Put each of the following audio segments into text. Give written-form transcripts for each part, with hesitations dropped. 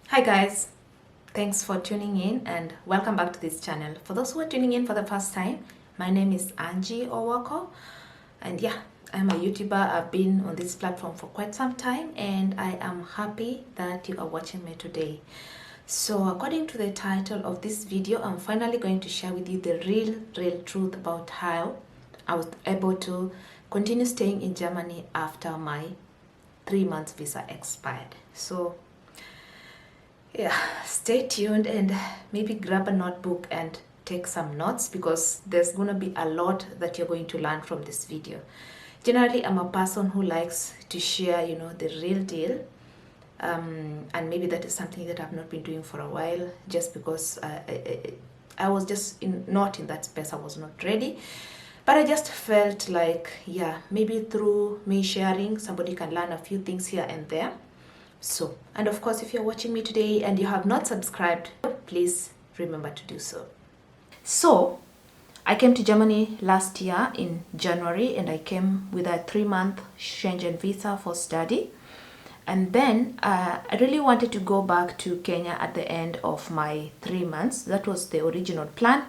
Hi guys, thanks for tuning in and welcome back to this channel. For those who are tuning in for the first time, my name is Angie Owoko, and yeah, I'm a YouTuber. I've been on this platform for quite some time and I am happy that you are watching me today. So according to the title of this video, I'm finally going to share with you the real truth about how I was able to continue staying in Germany after my 3 months visa expired. So yeah, stay tuned and maybe grab a notebook and take some notes because there's going to be a lot that you're going to learn from this video. Generally, I'm a person who likes to share, the real deal. And maybe that is something that I've not been doing for a while just because I was just not in that space. I was not ready. But I just felt like, yeah, maybe through me sharing, somebody can learn a few things here and there. So, and of course, if you're watching me today and you have not subscribed, please remember to do so. So, I came to Germany last year in January and I came with a 3-month Schengen visa for study. And then I really wanted to go back to Kenya at the end of my 3 months. That was the original plan.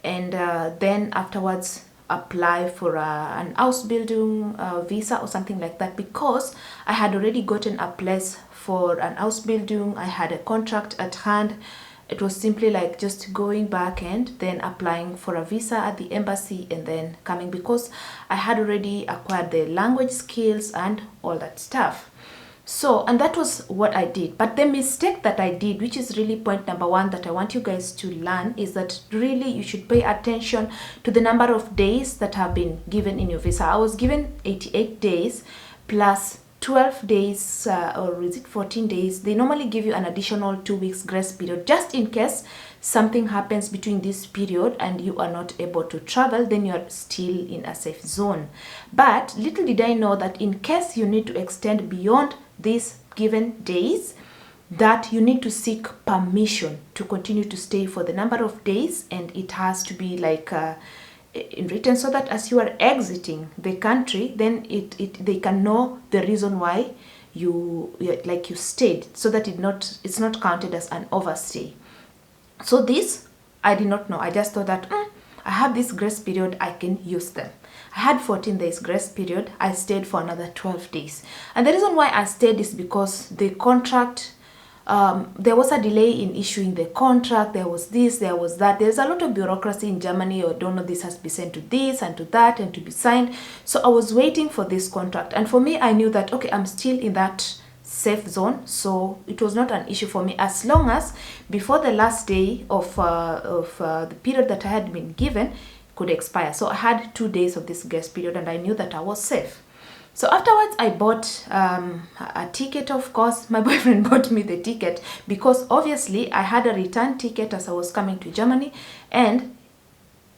And then afterwards, apply for an Ausbildung visa or something like that because I had already gotten a place for an Ausbildung. I had a contract at hand. It was simply like just going back and then applying for a visa at the embassy and then coming because I had already acquired the language skills and all that stuff. So, and that was what I did. But the mistake that I did, which is really point number one that I want you guys to learn, is that really you should pay attention to the number of days that have been given in your visa. I was given 88 days plus 12 days, or is it 14 days? They normally give you an additional 2 weeks grace period just in case something happens between this period and you are not able to travel, then you're still in a safe zone. But little did I know that in case you need to extend beyond these given days, that you need to seek permission to continue to stay for the number of days, and it has to be like in written so that as you are exiting the country, then they can know the reason why you stayed, so that it's not counted as an overstay. So this I did not know. I just thought that I have this grace period, I can use them. I had 14 days grace period. I stayed for another 12 days. And the reason why I stayed is because the contract, there was a delay in issuing the contract. There was this, there was that. There's a lot of bureaucracy in Germany. Or don't know, this has to be sent to this and to that and to be signed. So I was waiting for this contract. And for me, I knew that, okay, I'm still in that safe zone, so it was not an issue for me as long as before the last day of the period that I had been given could expire. So I had 2 days of this grace period and I knew that I was safe. So afterwards I bought a ticket. Of course, my boyfriend bought me the ticket because obviously I had a return ticket as I was coming to Germany and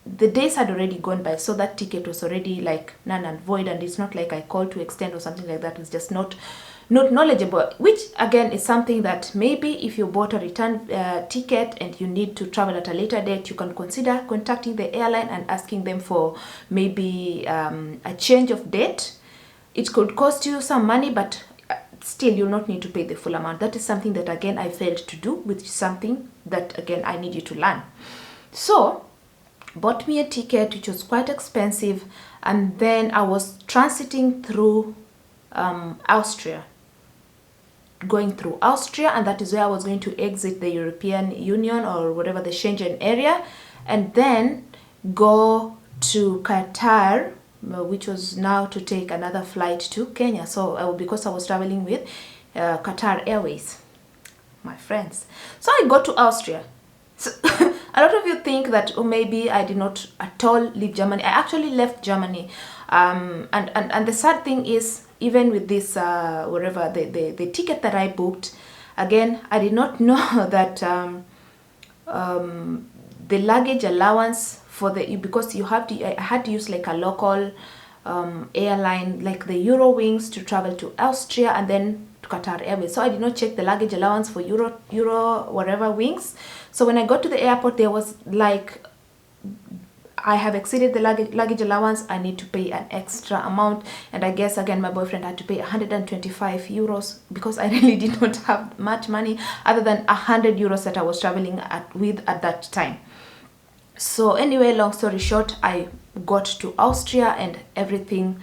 the days had already gone by, so that ticket was already like null and void, and it's not like I called to extend or something like that. It's just not knowledgeable, which again is something that maybe if you bought a return ticket and you need to travel at a later date, you can consider contacting the airline and asking them for maybe a change of date. It could cost you some money, but still you'll not need to pay the full amount. That is something that again I failed to do, which is something that again I need you to learn. So bought me a ticket which was quite expensive, and then I was transiting through Austria, going through Austria, and that is where I was going to exit the European Union or whatever, the Schengen area, and then go to Qatar, which was now to take another flight to Kenya. So because I was traveling with Qatar Airways, my friends. So I got to Austria. So a lot of you think that maybe I did not at all leave Germany. I actually left Germany, and the sad thing is, even with this whatever the ticket that I booked, again I did not know that the luggage allowance for because you have to, I had to use like a local airline like the Eurowings to travel to Austria and then to Qatar Airways. So I did not check the luggage allowance for Euro whatever wings. So when I got to the airport, there was like I have exceeded the luggage allowance, I need to pay an extra amount. And I guess again my boyfriend had to pay 125 euros because I really did not have much money other than 100 euros that I was traveling with at that time. So anyway, long story short, I got to Austria and everything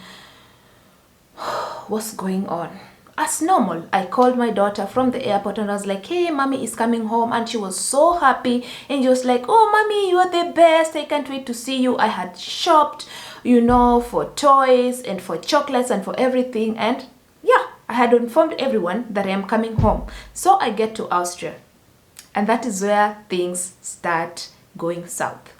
was going on as normal. I called my daughter from the airport and I was like, hey, mommy is coming home. And she was so happy and she was like, oh, mommy, you are the best. I can't wait to see you. I had shopped, for toys and for chocolates and for everything. And yeah, I had informed everyone that I am coming home. So I get to Austria. And that is where things start going south.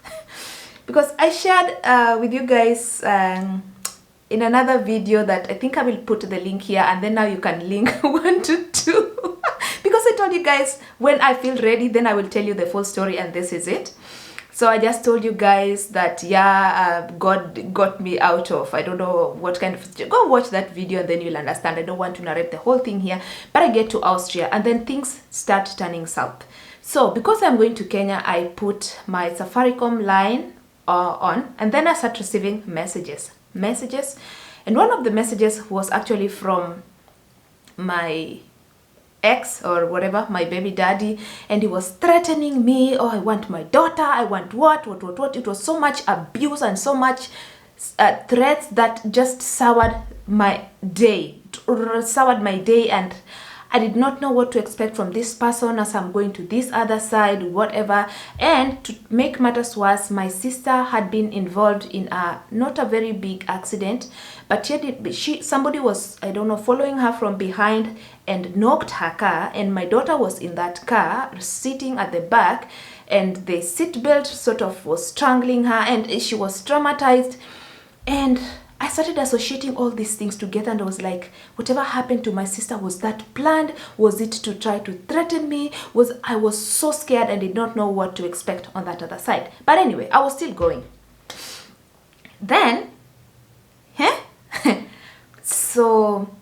Because I shared with you guys in another video that I think I will put the link here, and then now you can link 1 to 2 because I told you guys when I feel ready then I will tell you the full story, and this is it. So I just told you guys that God got me out of, I don't know what kind of, go watch that video and then you'll understand. I don't want to narrate the whole thing here, but I get to Austria and then things start turning south. So because I'm going to Kenya, I put my Safaricom line on, and then I start receiving messages, and one of the messages was actually from my ex or whatever, my baby daddy, and he was threatening me. Oh, I want my daughter, I want what. It was so much abuse and so much threats that just soured my day, and I did not know what to expect from this person as I'm going to this other side, whatever. And to make matters worse, my sister had been involved in not a very big accident, but somebody was, I don't know, following her from behind and knocked her car, and my daughter was in that car sitting at the back, and the seatbelt sort of was strangling her and she was traumatized. And I started associating all these things together, and I was like, whatever happened to my sister, was that planned? Was it to try to threaten me? I was so scared and did not know what to expect on that other side. But anyway, I was still going. Then, so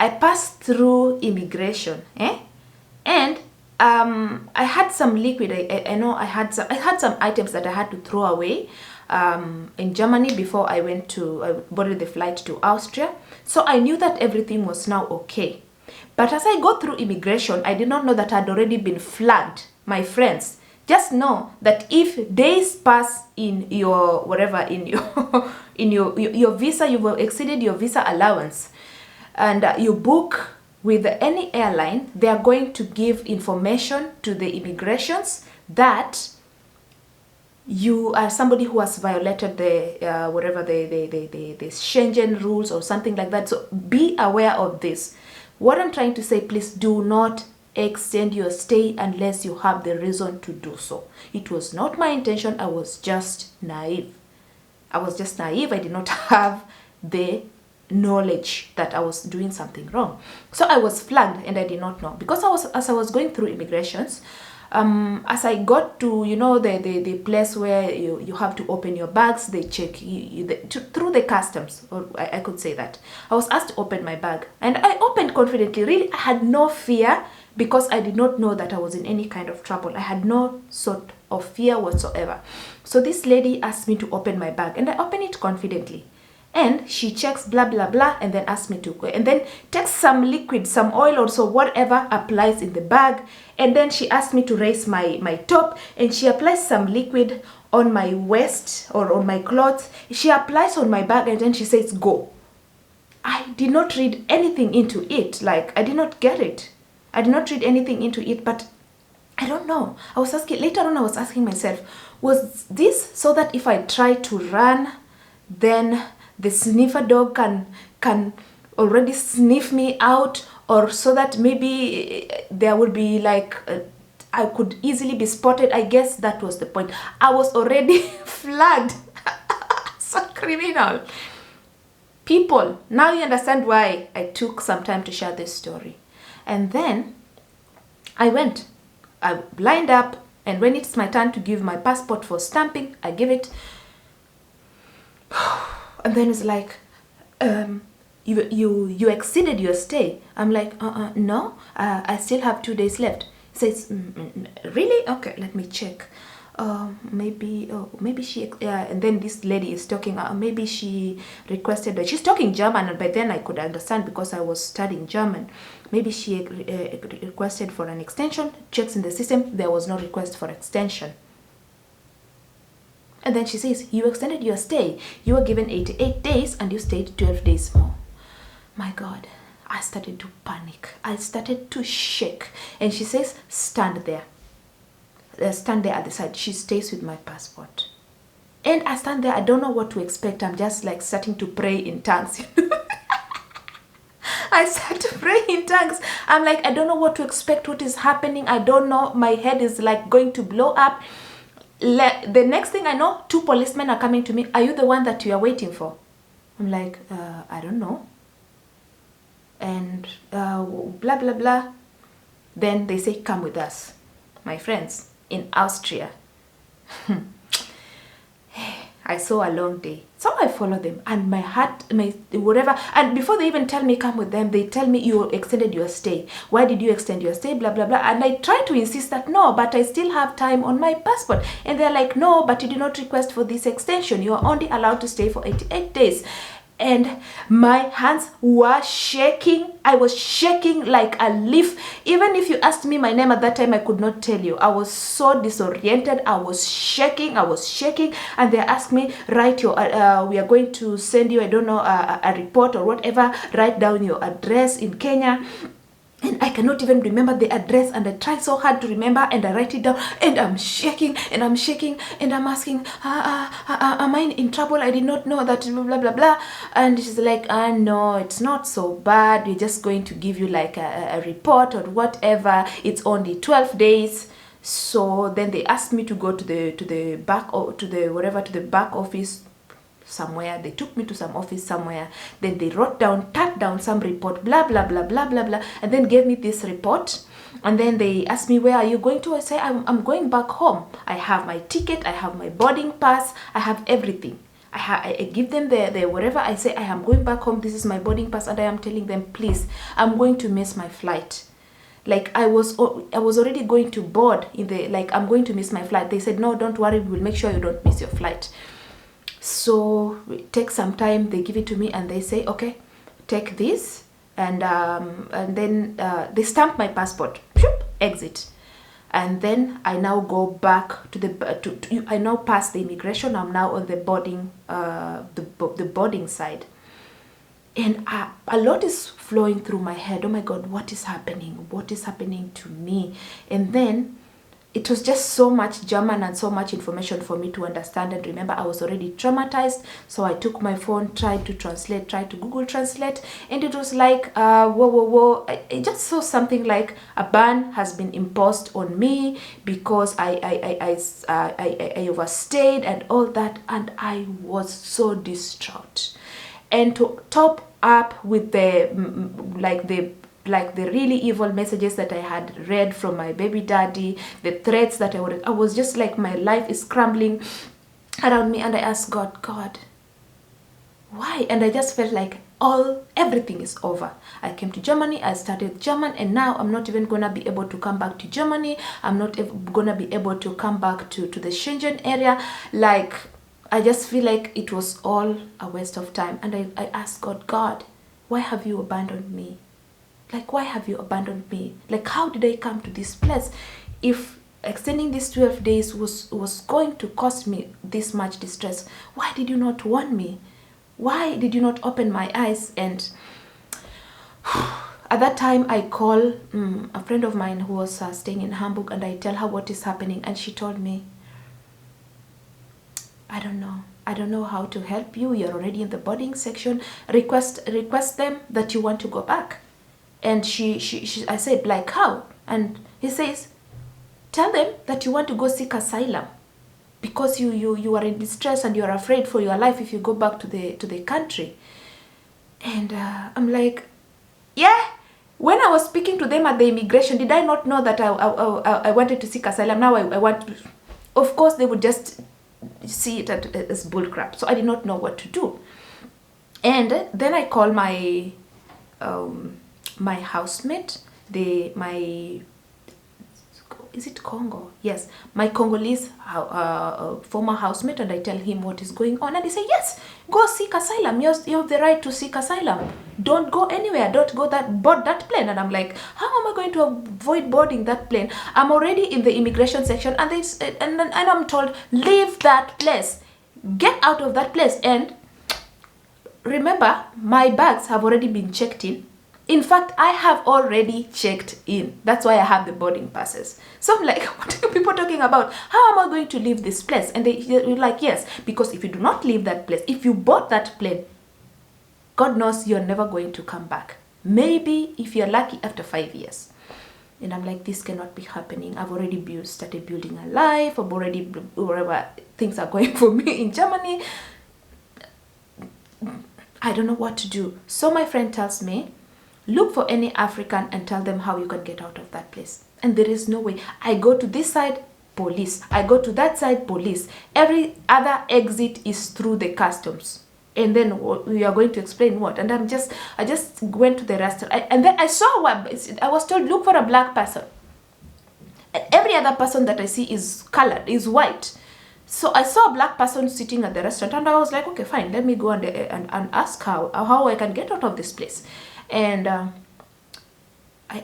I passed through immigration, and I had some liquid. I know I had some items that I had to throw away in Germany before I boarded the flight to Austria. So I knew that everything was now okay. But as I go through immigration, I did not know that I'd already been flagged. My friends, just know that if days pass in your in your visa, you've exceeded your visa allowance, and you book with any airline, they are going to give information to the immigrations that you are somebody who has violated the the Schengen rules or something like that. So be aware of this. What I'm trying to say, please do not extend your stay unless you have the reason to do so. It was not my intention. I was just naive. I did not have the knowledge that I was doing something wrong. So I was flagged and I did not know, because as I was going through immigrations, as I got to the place where you have to open your bags, they check through the customs, or I could say that I was asked to open my bag, and I opened confidently. Really, I had no fear because I did not know that I was in any kind of trouble. I had no sort of fear whatsoever. So this lady asked me to open my bag, and I opened it confidently. And she checks blah blah blah, and then asks me to go, and then takes some liquid, some oil or so, whatever, applies in the bag. And then she asked me to raise my top, and she applies some liquid on my waist or on my clothes. She applies on my bag, and then she says go. I did not read anything into it. Like, I did not get it. I did not read anything into it, but I don't know. Later on I was asking myself, was this so that if I try to run, then the sniffer dog can already sniff me out, or so that maybe there will be I could easily be spotted? I guess that was the point. I was already flagged. So criminal. People, now you understand why I took some time to share this story. And then I lined up, and when it's my turn to give my passport for stamping, I give it. And then it's like, you exceeded your stay. I'm like, no, I still have 2 days left. It says, really? Okay, let me check. maybe she, and then this lady is talking, maybe she requested, she's talking German, and by then I could understand because I was studying German. Maybe she requested for an extension, checks in the system, there was no request for extension. And then she says, you extended your stay. You were given 88 days and you stayed 12 days more. My God, I started to panic. I started to shake. And she says, stand there. Stand there at the side. She stays with my passport. And I stand there. I don't know what to expect. I'm just like starting to pray in tongues. I start to pray in tongues. I'm like, I don't know what to expect. What is happening? I don't know. My head is like going to blow up. The next thing I know, 2 policemen are coming to me. Are you the one that you are waiting for? I'm like, I don't know. And blah, blah, blah. Then they say, come with us. My friends, in Austria. I saw a long day. So I follow them, and my heart, my whatever. And before they even tell me come with them, they tell me you extended your stay. Why did you extend your stay? Blah, blah, blah. And I try to insist that no, but I still have time on my passport. And they're like, no, but you did not request for this extension. You are only allowed to stay for 88 days. And my hands were shaking. I was shaking like a leaf. Even if you asked me my name at that time, I could not tell you. I was so disoriented. I was shaking. And they asked me, write your, we are going to send you, I don't know, a report or whatever. Write down your address in Kenya. And I cannot even remember the address, and I try so hard to remember, and I write it down, and I'm shaking, and I'm asking, am I in trouble? I did not know that, blah, blah, blah. And she's like, no, it's not so bad. We're just going to give you like a report or whatever. It's only 12 days. So then they asked me to go to the back, or to the back office somewhere. They took me to some office somewhere. Then they typed down some report, blah, blah, blah, blah, blah, blah, and then gave me this report. And then they asked me, where are you going to? I say, I'm going back home. I have my ticket, I have my boarding pass, I have everything. I give them the whatever. I say, I am going back home, this is my boarding pass, and I am telling them, please, I'm going to miss my flight. Like I was already going to board I'm going to miss my flight. They said, no, don't worry, we will make sure you don't miss your flight. So it takes some time. They give it to me and they say, okay, take this, and then they stamp my passport, exit, and then I now go back to I now pass the immigration. I'm now on the boarding the boarding side, and a lot is flowing through my head. Oh my God, what is happening? What is happening to me? And then it was just so much German and so much information for me to understand and remember. I was already traumatized, so I took my phone, tried to Google Translate, and it was like, whoa. I just saw something like a ban has been imposed on me because I overstayed and all that, and I was so distraught. And to top up with the really evil messages that I had read from my baby daddy, the threats that I was just like, my life is crumbling around me. And I asked God, why? And I just felt like everything is over. I came to Germany, I studied German, and now I'm not even gonna be able to come back to Germany. I'm not gonna be able to come back to the Schengen area. Like, I just feel like it was all a waste of time. And I asked God, why have you abandoned me? Like, why have you abandoned me? Like, how did I come to this place? If extending these 12 days was going to cost me this much distress, why did you not warn me? Why did you not open my eyes? And at that time, I call a friend of mine who was staying in Hamburg, and I tell her what is happening. And she told me, I don't know how to help you. You're already in the boarding section. Request them that you want to go back. And I said, like, how? And he says, tell them that you want to go seek asylum because you are in distress and you are afraid for your life if you go back to the country. And I'm like, yeah. When I was speaking to them at the immigration, did I not know that I wanted to seek asylum? Now I want to. Of course, they would just see it as bullcrap. So I did not know what to do. And then I call my my housemate, is is it Congo? Yes, my Congolese former housemate, and I tell him what is going on, and he say, yes, go seek asylum. You have the right to seek asylum. Don't go anywhere. Don't go board that plane. And I'm like, how am I going to avoid boarding that plane? I'm already in the immigration section, and I'm told, leave that place, get out of that place. And remember, my bags have already been checked in. In fact, I have already checked in. That's why I have the boarding passes. So I'm like, what are people talking about? How am I going to leave this place? And they're like, yes, because if you do not leave that place, if you board that plane, God knows you're never going to come back. Maybe if you're lucky after 5 years. And I'm like, this cannot be happening. I've already started building a life. I'm already, wherever things are going for me in Germany. I don't know what to do. So my friend tells me, look for any African and tell them how you can get out of that place. And there is no way. I go to this side, police. I go to that side, police. Every other exit is through the customs. And then we are going to explain what. And I just went to the restaurant. And then I saw I was told, look for a black person. Every other person that I see is colored, is white. So I saw a black person sitting at the restaurant, and I was like, okay, fine, let me go and ask how I can get out of this place. And I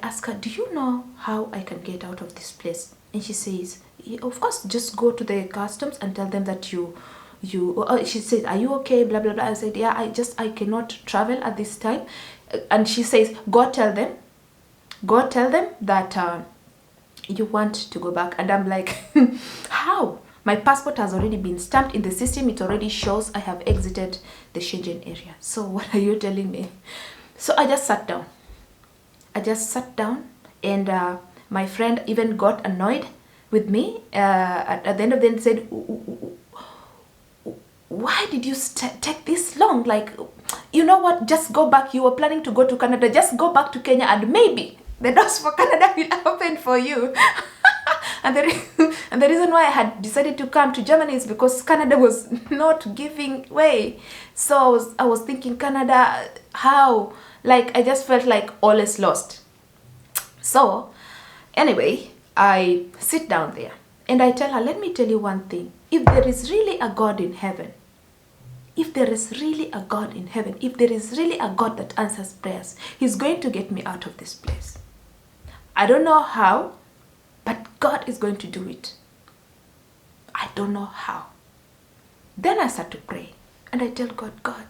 asked her, do you know how I can get out of this place? And she says, yeah, of course, just go to the customs and tell them that she says, are you okay, blah blah blah. I said, yeah, I cannot travel at this time. And she says, go tell them that you want to go back. And I'm like, how? My passport has already been stamped in the system. It already shows I have exited the Schengen area. So what are you telling me? So I just sat down. And my friend even got annoyed with me. At the end of the day, said, why did you take this long? Like, you know what? Just go back. You were planning to go to Canada. Just go back to Kenya, and maybe the doors for Canada will open for you. And the reason why I had decided to come to Germany is because Canada was not giving way. So I was thinking, Canada, how? Like, I just felt like all is lost. So anyway, I sit down there and I tell her, let me tell you one thing. If there is really a God in heaven, if there is really a God in heaven, if there is really a God that answers prayers, he's going to get me out of this place. I don't know how, but God is going to do it. I don't know how. Then I start to pray and I tell God, God,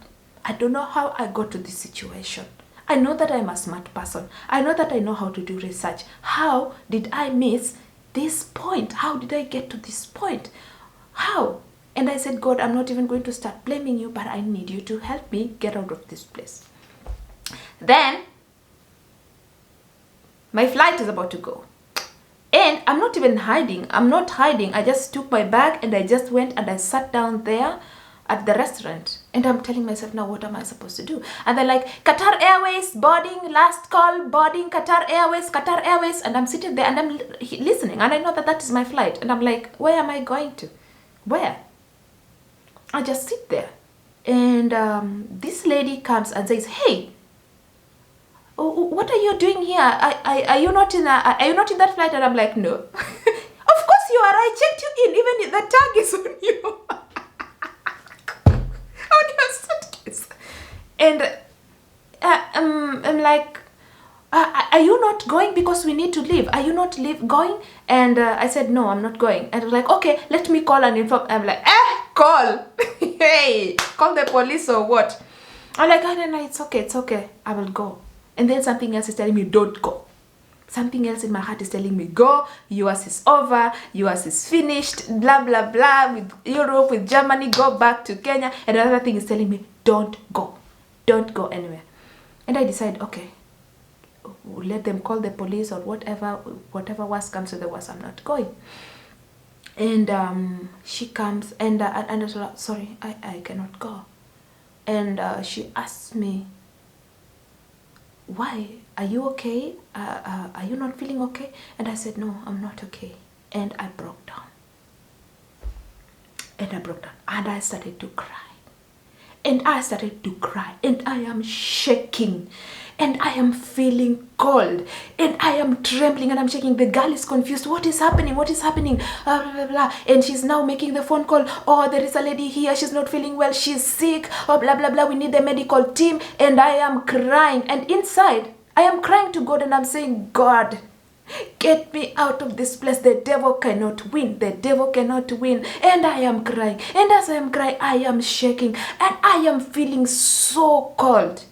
I don't know how I got to this situation. I know that I'm a smart person. I know that I know how to do research. How did I miss this point? How did I get to this point? How? And I said, God, I'm not even going to start blaming you, but I need you to help me get out of this place. Then my flight is about to go. And I'm not even hiding. I'm not hiding. I just took my bag and I just went and I sat down there at the restaurant. And I'm telling myself, now what am I supposed to do? And they're like, Qatar Airways, boarding, last call, boarding, Qatar Airways, Qatar Airways. And I'm sitting there and I'm listening. And I know that that is my flight. And I'm like, where am I going to? Where? I just sit there. And this lady comes and says, hey, what are you doing here? Are you not in that flight? And I'm like, no. Of course you are. I checked you in. Even the tag is on you. On your suitcase. And I'm like, are you not going because we need to leave? Are you not going? And I said, no, I'm not going. And I'm like, okay, let me call and inform. I'm like, call. Hey, call the police or what? I'm like, oh, no, it's okay. I will go. And then something else is telling me, don't go. Something else in my heart is telling me, go. Yours is over. Yours is finished. Blah, blah, blah. With Europe, with Germany, go back to Kenya. And another thing is telling me, don't go. Don't go anywhere. And I decide, okay, let them call the police or whatever worst comes to the worst, I'm not going. And she comes and I told her, sorry, I cannot go. And she asked me, why? Are you okay? Are you not feeling okay? And I said, no, I'm not okay. And I broke down. And I started to cry. And I started to cry, and I am shaking, and I am feeling cold, and I am trembling, and I'm shaking. The girl is confused. What is happening? What is happening? Blah, blah, blah. And she's now making the phone call. Oh, there is a lady here. She's not feeling well. She's sick. Oh, blah, blah, blah. We need the medical team. And I am crying. And inside, I am crying to God, and I'm saying, God, get me out of this place. The devil cannot win. The devil cannot win. And I am crying. And as I am crying, I am shaking. And I am feeling so cold.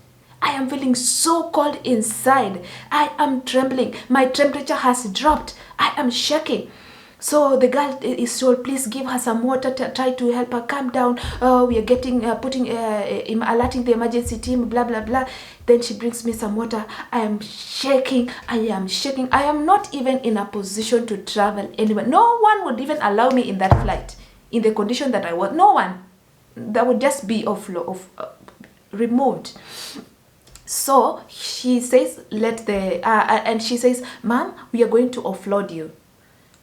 I am feeling so cold inside. I am trembling. My temperature has dropped. I am shaking. So the girl is told, please give her some water, try to help her calm down. We are getting, alerting the emergency team, blah, blah, blah. Then she brings me some water. I am shaking. I am shaking. I am not even in a position to travel anywhere. No one would even allow me in that flight in the condition that I was. No one. That would just be removed. So she says, and she says, Ma'am, we are going to offload you.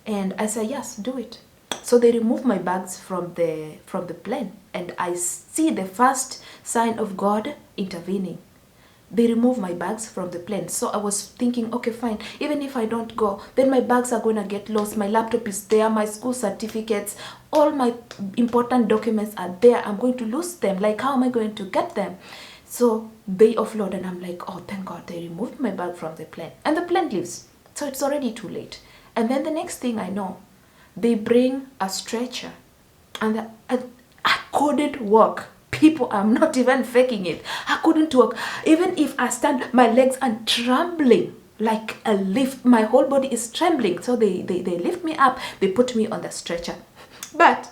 And I said, yes, do it. So they remove my bags from the plane, and I see the first sign of God intervening. They remove my bags from the plane. So I was thinking, okay, fine. Even if I don't go, then my bags are going to get lost. My laptop is there, my school certificates, all my important documents are there. I'm going to lose them. Like, how am I going to get them? So they offload, and I'm like, oh, thank God they removed my bag from the plane. And the plane leaves. So it's already too late. And then the next thing I know, they bring a stretcher. And I couldn't walk. People, I'm not even faking it. I couldn't walk. Even if I stand, my legs are trembling like a leaf. My whole body is trembling. So they lift me up. They put me on the stretcher. But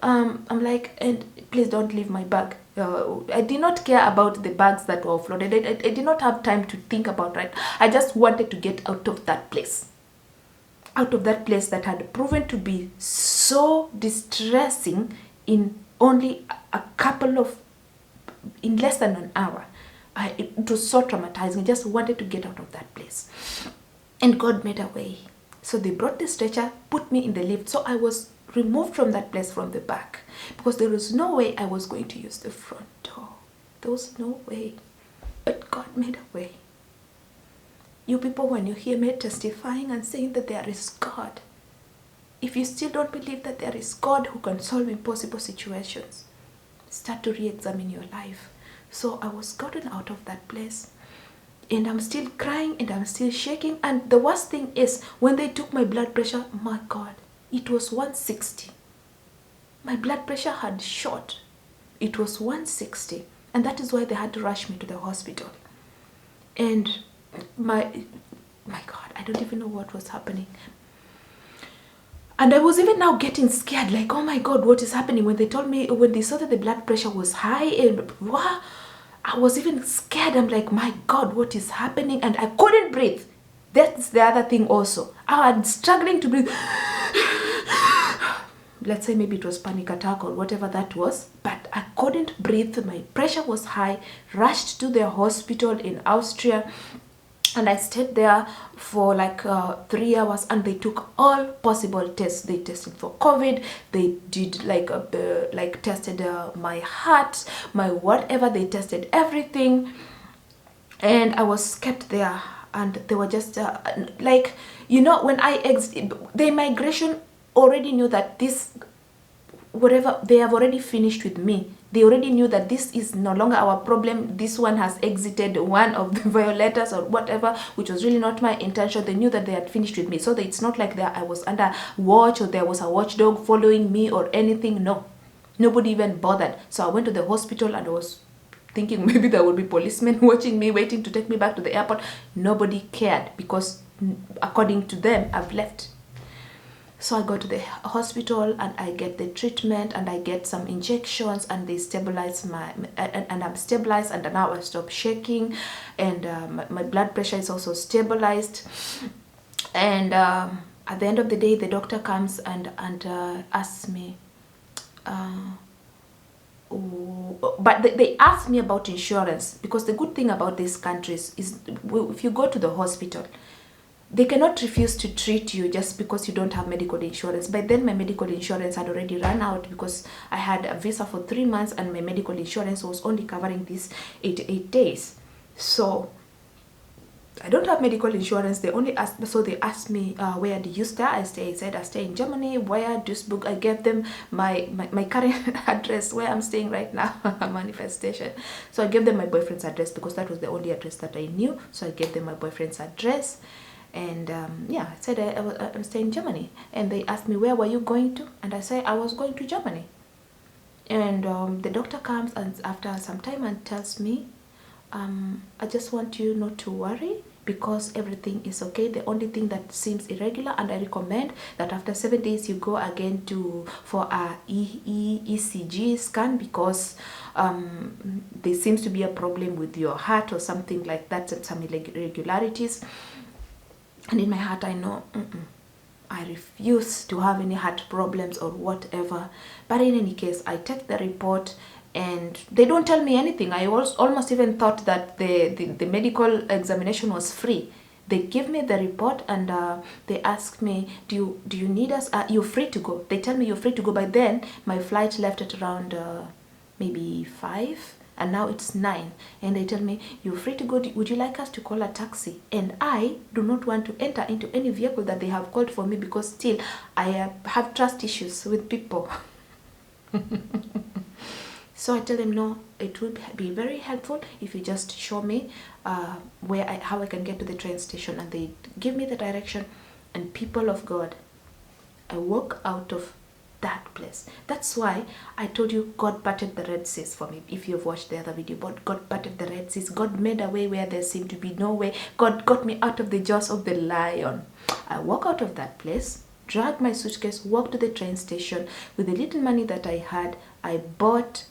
I'm like, and please don't leave my bag. I did not care about the bags that were offloaded. I did not have time to think about it. I just wanted to get out of that place. Out of that place that had proven to be so distressing in only in less than an hour. It was so traumatizing. I just wanted to get out of that place. And God made a way. So they brought the stretcher, put me in the lift. So I was removed from that place from the back, because there was no way I was going to use the front door. There was no way. But God made a way. You people, when you hear me testifying and saying that there is God, if you still don't believe that there is God who can solve impossible situations, start to re-examine your life. So I was gotten out of that place, and I'm still crying, and I'm still shaking. And the worst thing is, when they took my blood pressure, my God, it was 160. My blood pressure had shot. It was 160. And that is why they had to rush me to the hospital. And my God, I don't even know what was happening. And I was even now getting scared, like, oh my God, what is happening? When they told me, when they saw that the blood pressure was high, and wow, I was even scared. I'm like, my God, what is happening? And I couldn't breathe. That's the other thing also. I was struggling to breathe. Let's say maybe it was panic attack or whatever that was, but I couldn't breathe. My pressure was high. Rushed to the hospital in Austria. And I stayed there for like 3 hours, and they took all possible tests. They tested for COVID. They did tested my heart, my whatever. They tested everything, and I was kept there. And they were just when I the immigration already knew that this, whatever, they have already finished with me. They already knew that this is no longer our problem. This one has exited, one of the violators or whatever, which was really not my intention. They knew that they had finished with me. So that it's not like that I was under watch, or there was a watchdog following me or anything. No, nobody even bothered. So I went to the hospital, and I was thinking maybe there would be policemen watching me, waiting to take me back to the airport. Nobody cared, because according to them, I've left. So I go to the hospital, and I get the treatment, and I get some injections, and they stabilize and I'm stabilized, and now I stop shaking, and my blood pressure is also stabilized. And at the end of the day, the doctor comes and asks me, but they asked me about insurance, because the good thing about these countries is, if you go to the hospital, they cannot refuse to treat you just because you don't have medical insurance. By then my medical insurance had already run out, because I had a visa for 3 months and my medical insurance was only covering these 88 days. So I don't have medical insurance. They only asked, so they asked me, where do you stay? I said I stay in Germany. Where? Duisburg. I gave them my current address where I'm staying right now, manifestation. So I gave them my boyfriend's address because that was the only address that I knew. So I gave them my boyfriend's address, and yeah, I said I'm staying in Germany. And they asked me, where were you going to? And I said I was going to Germany. And the doctor comes and after some time and tells me, I just want you not to worry, because everything is okay. The only thing that seems irregular, and I recommend that after 7 days you go again for a ECG scan, because there seems to be a problem with your heart or something like that, and some irregularities. And in my heart I know, I refuse to have any heart problems or whatever. But in any case, I take the report and they don't tell me anything. I almost even thought that the medical examination was free. They give me the report and they ask me, do you need us? You're free to go. They tell me you're free to go. By then, my flight left at around maybe 5, and now it's 9. And they tell me, you're free to go. Would you like us to call a taxi? And I do not want to enter into any vehicle that they have called for me, because still I have trust issues with people. So I tell them, no, it would be very helpful if you just show me how I can get to the train station. And they give me the direction, and people of God, I walk out of that place. That's why I told you God parted the Red Seas for me. If you've watched the other video, but God parted the Red Seas. God made a way where there seemed to be no way. God got me out of the jaws of the lion. I walk out of that place, drag my suitcase, walk to the train station. With the little money that I had, I bought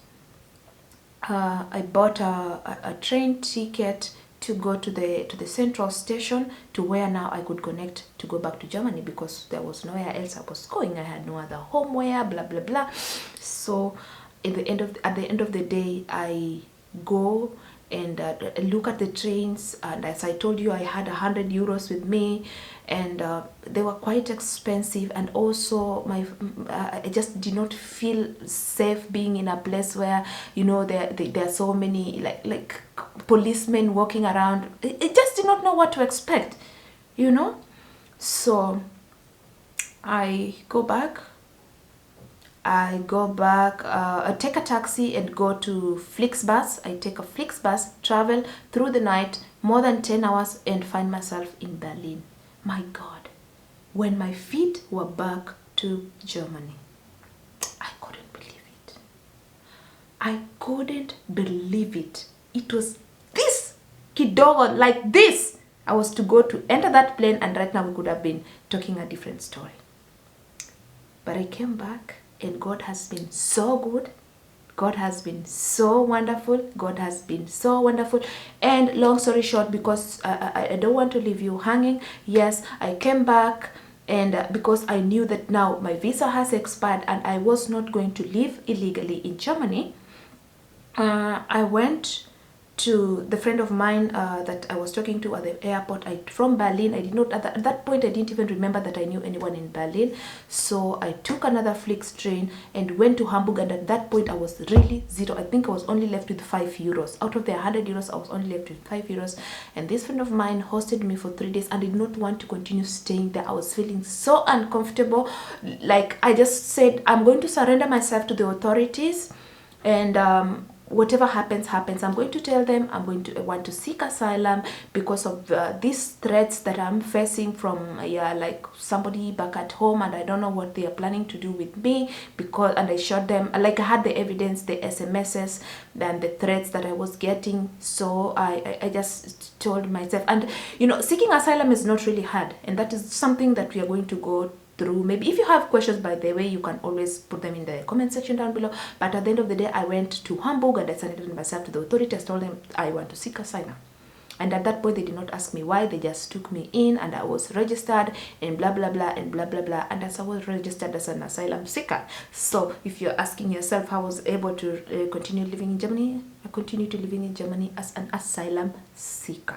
a train ticket to go to the central station, to where now I could connect to go back to Germany, because there was nowhere else I was going. I had no other home where, blah blah blah. So at the end of the day, I go and look at the trains, and as I told you, I had 100 euros with me, and they were quite expensive. And also I just did not feel safe being in a place where, you know, there are so many like policemen walking around. I just did not know what to expect, you know. So I go back, I take a taxi and go to Flixbus. I take a Flixbus, travel through the night, more than 10 hours, and find myself in Berlin. My God, when my feet were back to Germany, I couldn't believe it. I couldn't believe it. It was this kidogo, like this. I was to enter that plane, and right now we could have been talking a different story. But I came back, and God has been so good. God has been so wonderful. God has been so wonderful. And long story short, because I don't want to leave you hanging, yes, I came back, and because I knew that now my visa has expired and I was not going to live illegally in Germany, I went to the friend of mine that I was talking to at the airport. From Berlin, I did not, at that point, I didn't even remember that I knew anyone in Berlin. So I took another Flix train and went to Hamburg, and at that point I was really zero. I think I was only left with 5 euros. Out of the 100 euros, I was only left with 5 euros. And this friend of mine hosted me for 3 days and did not want to continue staying there. I was feeling so uncomfortable. Like, I just said, I'm going to surrender myself to the authorities, and whatever happens, happens. I'm going to tell them I want to seek asylum because of these threats that I'm facing from like somebody back at home, and I don't know what they are planning to do with me, and I showed them, like, I had the evidence, the SMSs and the threats that I was getting. So I just told myself, and you know, seeking asylum is not really hard, and that is something that we are going to go through. Maybe if you have questions, by the way, you can always put them in the comment section down below. But at the end of the day, I went to Hamburg and I surrendered myself to the authorities. Told them I want to seek asylum, and at that point they did not ask me why. They just took me in, and I was registered, and blah blah blah and blah blah blah, and as I was registered as an asylum seeker. So if you're asking yourself how I was able to continue living in Germany, I continue to living in Germany as an asylum seeker.